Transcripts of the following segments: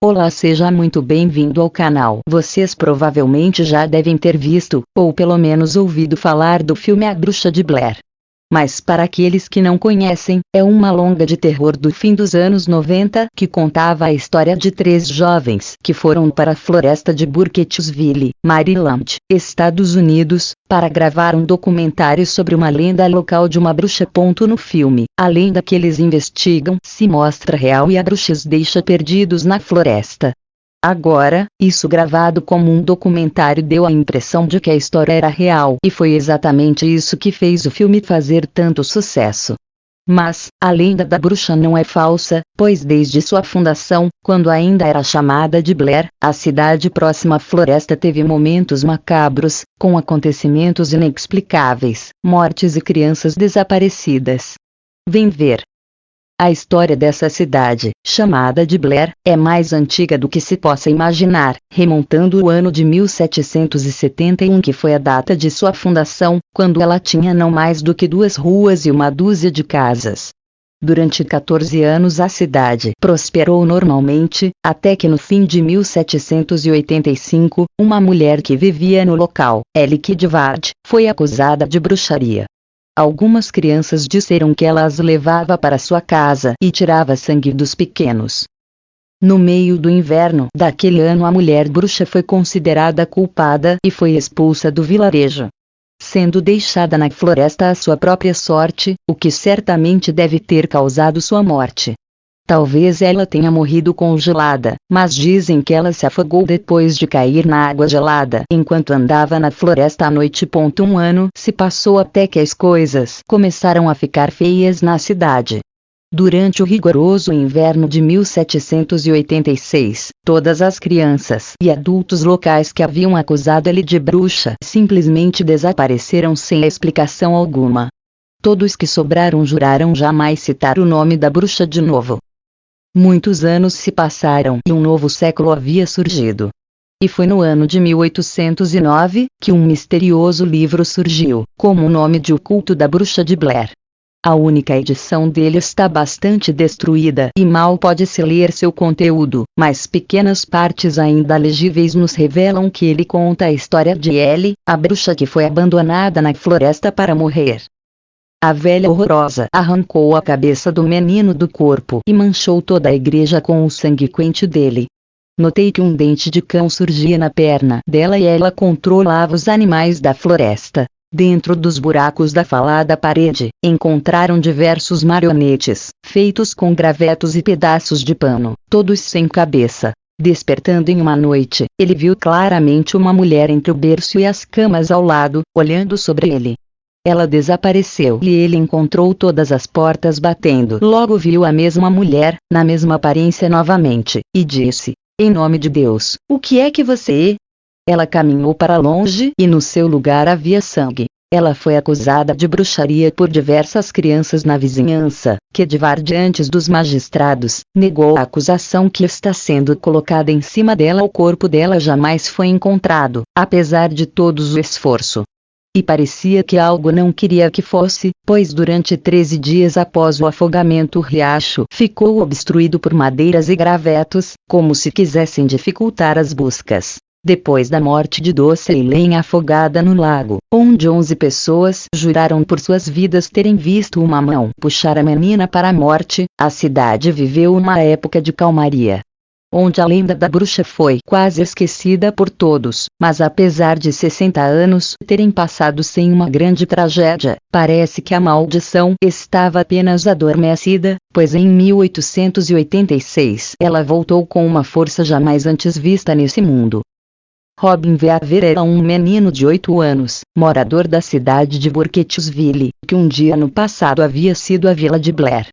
Olá, seja muito bem-vindo ao canal. Vocês provavelmente já devem ter visto, ou pelo menos ouvido falar do filme A Bruxa de Blair. Mas para aqueles que não conhecem, é uma longa de terror do fim dos anos 90 que contava a história de três jovens que foram para a floresta de Burkittsville, Maryland, Estados Unidos, para gravar um documentário sobre uma lenda local de uma bruxa. No filme, a lenda que eles investigam se mostra real e a bruxa os deixa perdidos na floresta. Agora, isso gravado como um documentário deu a impressão de que a história era real, e foi exatamente isso que fez o filme fazer tanto sucesso. Mas, a lenda da bruxa não é falsa, pois desde sua fundação, quando ainda era chamada de Blair, a cidade próxima à floresta teve momentos macabros, com acontecimentos inexplicáveis, mortes e crianças desaparecidas. Vem ver. A história dessa cidade, chamada de Blair, é mais antiga do que se possa imaginar, remontando o ano de 1771, que foi a data de sua fundação, quando ela tinha não mais do que 2 ruas e uma dúzia de casas. Durante 14 anos a cidade prosperou normalmente, até que no fim de 1785, uma mulher que vivia no local, Ellie Kidward, foi acusada de bruxaria. Algumas crianças disseram que ela as levava para sua casa e tirava sangue dos pequenos. No meio do inverno daquele ano, a mulher bruxa foi considerada culpada e foi expulsa do vilarejo, sendo deixada na floresta à sua própria sorte, o que certamente deve ter causado sua morte. Talvez ela tenha morrido congelada, mas dizem que ela se afogou depois de cair na água gelada enquanto andava na floresta à noite. Um ano se passou até que as coisas começaram a ficar feias na cidade. Durante o rigoroso inverno de 1786, todas as crianças e adultos locais que haviam acusado ele de bruxa simplesmente desapareceram sem explicação alguma. Todos que sobraram juraram jamais citar o nome da bruxa de novo. Muitos anos se passaram e um novo século havia surgido. E foi no ano de 1809 que um misterioso livro surgiu, como o nome de O Culto da Bruxa de Blair. A única edição dele está bastante destruída e mal pode-se ler seu conteúdo, mas pequenas partes ainda legíveis nos revelam que ele conta a história de Ellie, a bruxa que foi abandonada na floresta para morrer. A velha horrorosa arrancou a cabeça do menino do corpo e manchou toda a igreja com o sangue quente dele. Notei que um dente de cão surgia na perna dela e ela controlava os animais da floresta. Dentro dos buracos da falada parede, encontraram diversos marionetes, feitos com gravetos e pedaços de pano, todos sem cabeça. Despertando em uma noite, ele viu claramente uma mulher entre o berço e as camas ao lado, olhando sobre ele. Ela desapareceu e ele encontrou todas as portas batendo. Logo viu a mesma mulher, na mesma aparência novamente, e disse: "Em nome de Deus, o que é que você é?" Ela caminhou para longe e no seu lugar havia sangue. Ela foi acusada de bruxaria por diversas crianças na vizinhança. Kidward, diante dos magistrados, negou a acusação que está sendo colocada em cima dela. O corpo dela jamais foi encontrado, apesar de todo o esforço. E parecia que algo não queria que fosse, pois durante 13 dias após o afogamento o riacho ficou obstruído por madeiras e gravetos, como se quisessem dificultar as buscas. Depois da morte de Doceilene afogada no lago, onde 11 pessoas juraram por suas vidas terem visto uma mão puxar a menina para a morte, a cidade viveu uma época de calmaria, onde a lenda da bruxa foi quase esquecida por todos, mas apesar de 60 anos terem passado sem uma grande tragédia, parece que a maldição estava apenas adormecida, pois em 1886 ela voltou com uma força jamais antes vista nesse mundo. Robin Weaver era um menino de 8 anos, morador da cidade de Burkittsville, que um dia no passado havia sido a Vila de Blair.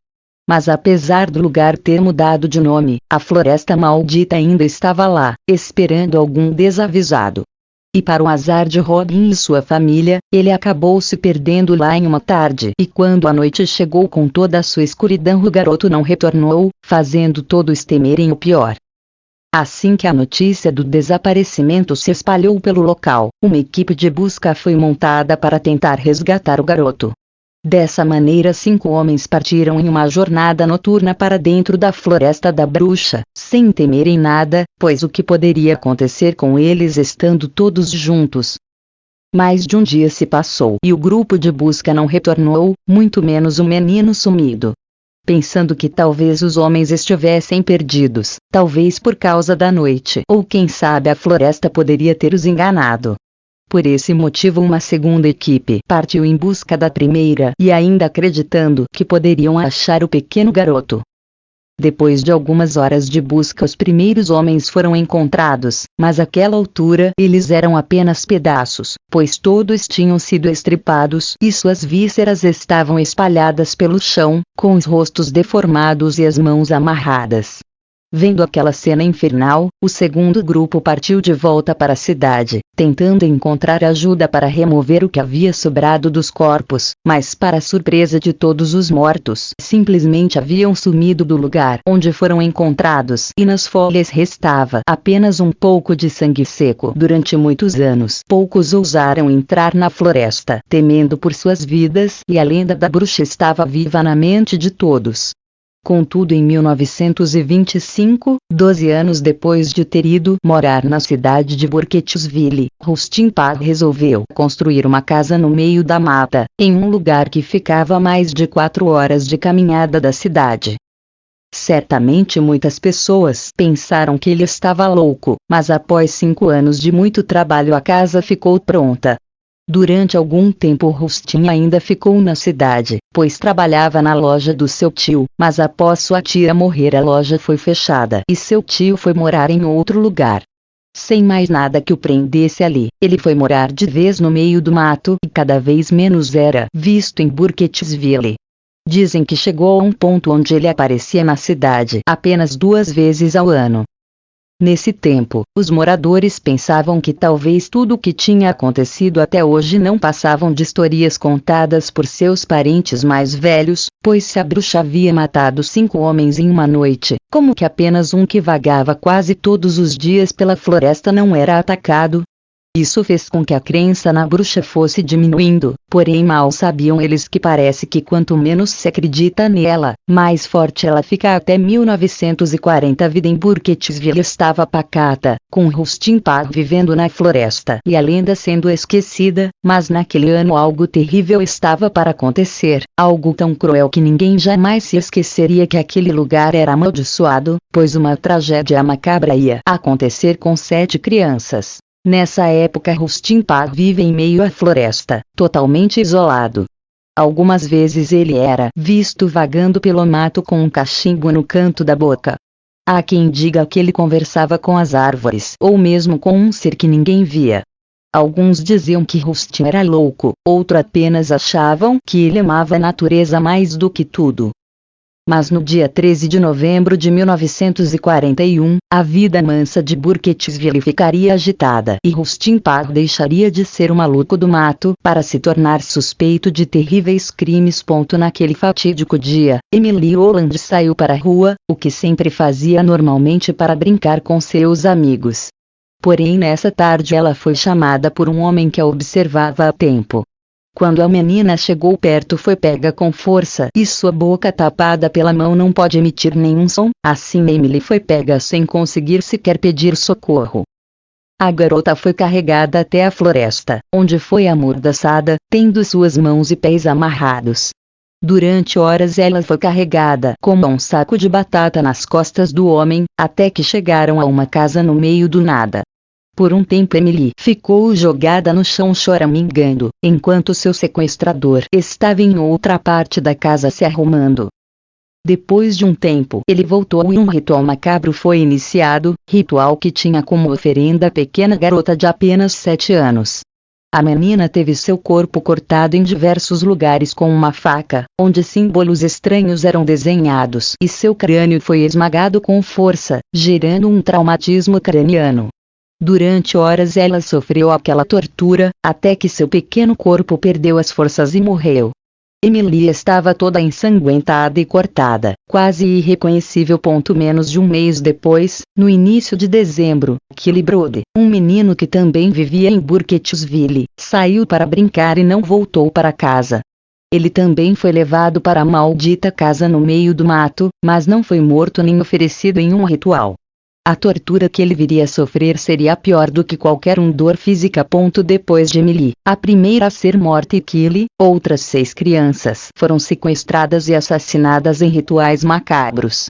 Mas apesar do lugar ter mudado de nome, a floresta maldita ainda estava lá, esperando algum desavisado. E para o azar de Robin e sua família, ele acabou se perdendo lá em uma tarde. E quando a noite chegou com toda a sua escuridão, o garoto não retornou, fazendo todos temerem o pior. Assim que a notícia do desaparecimento se espalhou pelo local, uma equipe de busca foi montada para tentar resgatar o garoto. Dessa maneira 5 homens partiram em uma jornada noturna para dentro da floresta da bruxa, sem temerem nada, pois o que poderia acontecer com eles estando todos juntos? Mais de um dia se passou e o grupo de busca não retornou, muito menos o menino sumido. Pensando que talvez os homens estivessem perdidos, talvez por causa da noite, ou quem sabe a floresta poderia ter os enganado. Por esse motivo uma segunda equipe partiu em busca da primeira e ainda acreditando que poderiam achar o pequeno garoto. Depois de algumas horas de busca os primeiros homens foram encontrados, mas àquela altura eles eram apenas pedaços, pois todos tinham sido estripados e suas vísceras estavam espalhadas pelo chão, com os rostos deformados e as mãos amarradas. Vendo aquela cena infernal, o segundo grupo partiu de volta para a cidade, tentando encontrar ajuda para remover o que havia sobrado dos corpos, mas para surpresa de todos os mortos, simplesmente haviam sumido do lugar onde foram encontrados e nas folhas restava apenas um pouco de sangue seco. Durante muitos anos, poucos ousaram entrar na floresta, temendo por suas vidas, e a lenda da bruxa estava viva na mente de todos. Contudo em 1925, 12 anos depois de ter ido morar na cidade de Burkittsville, Rustin Parr resolveu construir uma casa no meio da mata, em um lugar que ficava a mais de 4 horas de caminhada da cidade. Certamente muitas pessoas pensaram que ele estava louco, mas após 5 anos de muito trabalho a casa ficou pronta. Durante algum tempo Rustin ainda ficou na cidade, pois trabalhava na loja do seu tio, mas após sua tia morrer a loja foi fechada e seu tio foi morar em outro lugar. Sem mais nada que o prendesse ali, ele foi morar de vez no meio do mato e cada vez menos era visto em Burkittsville. Dizem que chegou a um ponto onde ele aparecia na cidade apenas 2 vezes ao ano. Nesse tempo, os moradores pensavam que talvez tudo o que tinha acontecido até hoje não passavam de historias contadas por seus parentes mais velhos, pois se a bruxa havia matado 5 homens em uma noite, como que apenas um que vagava quase todos os dias pela floresta não era atacado? Isso fez com que a crença na bruxa fosse diminuindo, porém mal sabiam eles que parece que quanto menos se acredita nela, mais forte ela fica. Até 1940 a vida em Burkittsville estava pacata, com Rustin Parr vivendo na floresta e a lenda sendo esquecida, mas naquele ano algo terrível estava para acontecer, algo tão cruel que ninguém jamais se esqueceria que aquele lugar era amaldiçoado, pois uma tragédia macabra ia acontecer com 7 crianças. Nessa época Rustin Parr vive em meio à floresta, totalmente isolado. Algumas vezes ele era visto vagando pelo mato com um cachimbo no canto da boca. Há quem diga que ele conversava com as árvores ou mesmo com um ser que ninguém via. Alguns diziam que Rustin era louco, outros apenas achavam que ele amava a natureza mais do que tudo. Mas no dia 13 de novembro de 1941, a vida mansa de Burkittsville ficaria agitada e Rustin Parr deixaria de ser o maluco do mato para se tornar suspeito de terríveis crimes. Naquele fatídico dia, Emily Holland saiu para a rua, o que sempre fazia normalmente para brincar com seus amigos. Porém nessa tarde ela foi chamada por um homem que a observava há tempo. Quando a menina chegou perto foi pega com força e sua boca tapada pela mão não pode emitir nenhum som, assim Emily foi pega sem conseguir sequer pedir socorro. A garota foi carregada até a floresta, onde foi amordaçada, tendo suas mãos e pés amarrados. Durante horas ela foi carregada como um saco de batata nas costas do homem, até que chegaram a uma casa no meio do nada. Por um tempo Emily ficou jogada no chão choramingando, enquanto seu sequestrador estava em outra parte da casa se arrumando. Depois de um tempo ele voltou e um ritual macabro foi iniciado, ritual que tinha como oferenda a pequena garota de apenas 7 anos. A menina teve seu corpo cortado em diversos lugares com uma faca, onde símbolos estranhos eram desenhados e seu crânio foi esmagado com força, gerando um traumatismo craniano. Durante horas ela sofreu aquela tortura, até que seu pequeno corpo perdeu as forças e morreu. Emily estava toda ensanguentada e cortada, quase irreconhecível. Menos de um mês depois, no início de dezembro, Kelly Brody, um menino que também vivia em Burkittsville, saiu para brincar e não voltou para casa. Ele também foi levado para a maldita casa no meio do mato, mas não foi morto nem oferecido em um ritual. A tortura que ele viria a sofrer seria pior do que qualquer dor física. Depois de Emily, a primeira a ser morta, e Kelly, outras 6 crianças foram sequestradas e assassinadas em rituais macabros.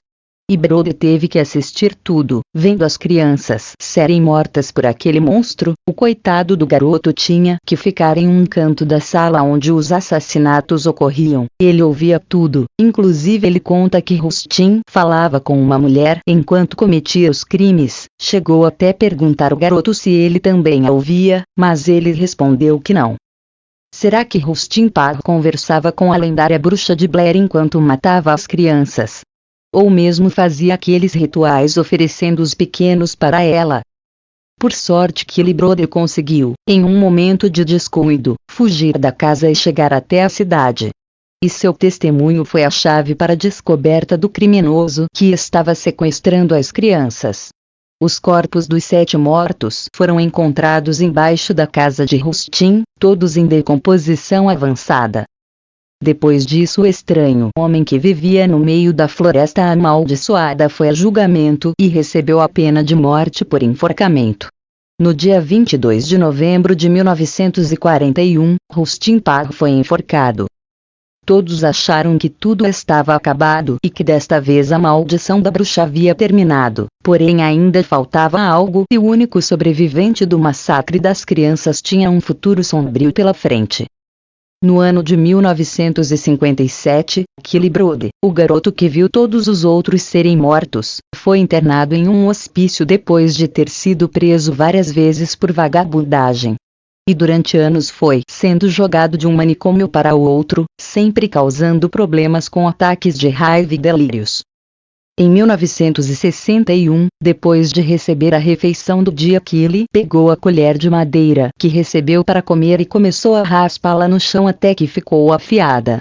E Brody teve que assistir tudo, vendo as crianças serem mortas por aquele monstro. O coitado do garoto tinha que ficar em um canto da sala onde os assassinatos ocorriam. Ele ouvia tudo, inclusive ele conta que Rustin falava com uma mulher enquanto cometia os crimes. Chegou até perguntar ao garoto se ele também a ouvia, mas ele respondeu que não. Será que Rustin Parr conversava com a lendária bruxa de Blair enquanto matava as crianças? Ou mesmo fazia aqueles rituais oferecendo os pequenos para ela? Por sorte Kelly Brody conseguiu, em um momento de descuido, fugir da casa e chegar até a cidade. E seu testemunho foi a chave para a descoberta do criminoso que estava sequestrando as crianças. Os corpos dos 7 mortos foram encontrados embaixo da casa de Rustin, todos em decomposição avançada. Depois disso, o estranho homem que vivia no meio da floresta amaldiçoada foi a julgamento e recebeu a pena de morte por enforcamento. No dia 22 de novembro de 1941, Rustin Parr foi enforcado. Todos acharam que tudo estava acabado e que desta vez a maldição da bruxa havia terminado, porém ainda faltava algo, e o único sobrevivente do massacre das crianças tinha um futuro sombrio pela frente. No ano de 1957, Kelly Brody, o garoto que viu todos os outros serem mortos, foi internado em um hospício depois de ter sido preso várias vezes por vagabundagem. E durante anos foi sendo jogado de um manicômio para o outro, sempre causando problemas com ataques de raiva e delírios. Em 1961, depois de receber a refeição do dia, Kelly pegou a colher de madeira que recebeu para comer e começou a raspá-la no chão até que ficou afiada.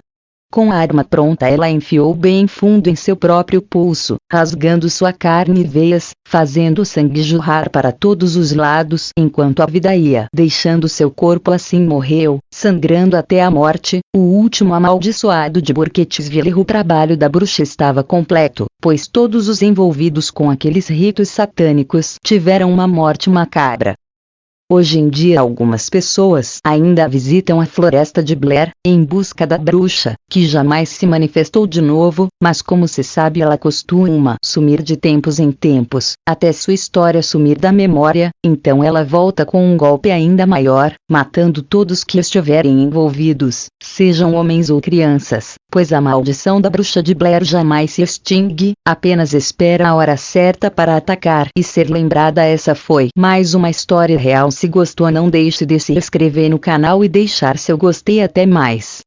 Com a arma pronta, ela enfiou bem fundo em seu próprio pulso, rasgando sua carne e veias, fazendo o sangue jorrar para todos os lados enquanto a vida ia deixando seu corpo. Assim morreu, sangrando até a morte, o último amaldiçoado de Burkittsville. O trabalho da bruxa estava completo, pois todos os envolvidos com aqueles ritos satânicos tiveram uma morte macabra. Hoje em dia algumas pessoas ainda visitam a floresta de Blair, em busca da bruxa, que jamais se manifestou de novo, mas como se sabe ela costuma sumir de tempos em tempos, até sua história sumir da memória, então ela volta com um golpe ainda maior, matando todos que estiverem envolvidos, sejam homens ou crianças, pois a maldição da bruxa de Blair jamais se extingue, apenas espera a hora certa para atacar e ser lembrada. Essa foi mais uma história real. Se gostou, não deixe de se inscrever no canal e deixar seu gostei. Até mais.